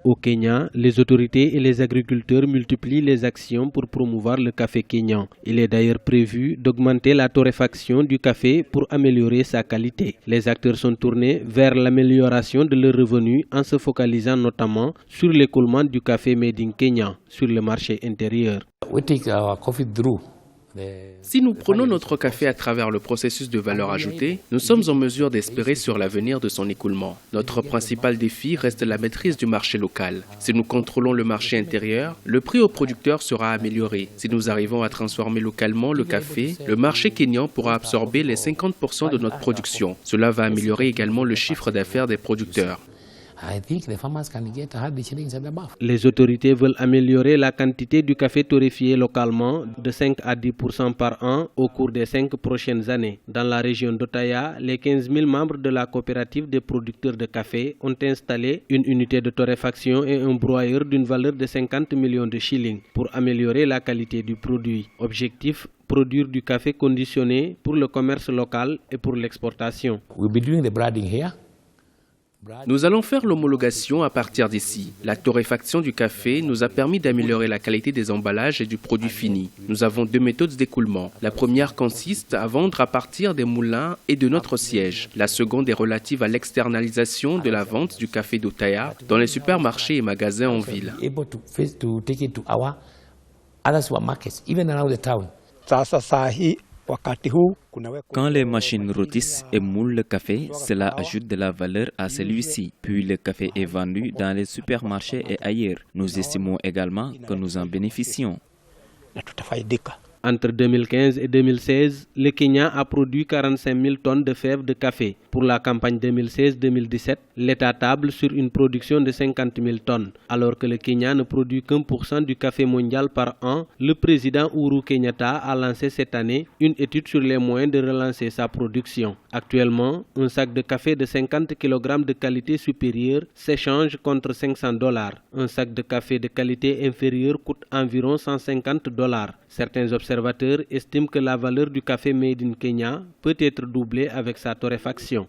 Au Kenya, les autorités et les agriculteurs multiplient les actions pour promouvoir le café kényan. Il est d'ailleurs prévu d'augmenter la torréfaction du café pour améliorer sa qualité. Les acteurs sont tournés vers l'amélioration de leurs revenus en se focalisant notamment sur l'écoulement du café made in Kenya sur le marché intérieur. Si nous prenons notre café à travers le processus de valeur ajoutée, nous sommes en mesure d'espérer sur l'avenir de son écoulement. Notre principal défi reste la maîtrise du marché local. Si nous contrôlons le marché intérieur, le prix aux producteurs sera amélioré. Si nous arrivons à transformer localement le café, le marché kényan pourra absorber les 50% de notre production. Cela va améliorer également le chiffre d'affaires des producteurs. Les autorités veulent améliorer la quantité du café torréfié localement de 5 à 10% par an au cours des 5 prochaines années. Dans la région d'Otaya, les 15 000 membres de la coopérative des producteurs de café ont installé une unité de torréfaction et un broyeur d'une valeur de 50 millions de shillings pour améliorer la qualité du produit. Objectif: produire du café conditionné pour le commerce local et pour l'exportation. Nous allons faire l'homologation à partir d'ici. La torréfaction du café nous a permis d'améliorer la qualité des emballages et du produit fini. Nous avons 2 méthodes d'écoulement. La première consiste à vendre à partir des moulins et de notre siège. La seconde est relative à l'externalisation de la vente du café d'Otaya dans les supermarchés et magasins en ville. Quand les machines rôtissent et moulent le café, cela ajoute de la valeur à celui-ci. Puis le café est vendu dans les supermarchés et ailleurs. Nous estimons également que nous en bénéficions. Entre 2015 et 2016, le Kenya a produit 45 000 tonnes de fèves de café. Pour la campagne 2016-2017, l'État table sur une production de 50 000 tonnes. Alors que le Kenya ne produit qu'1% du café mondial par an, le président Uhuru Kenyatta a lancé cette année une étude sur les moyens de relancer sa production. Actuellement, un sac de café de 50 kg de qualité supérieure s'échange contre $500. Un sac de café de qualité inférieure coûte environ $150. Certains observateurs estiment que la valeur du café made in Kenya peut être doublée avec sa torréfaction.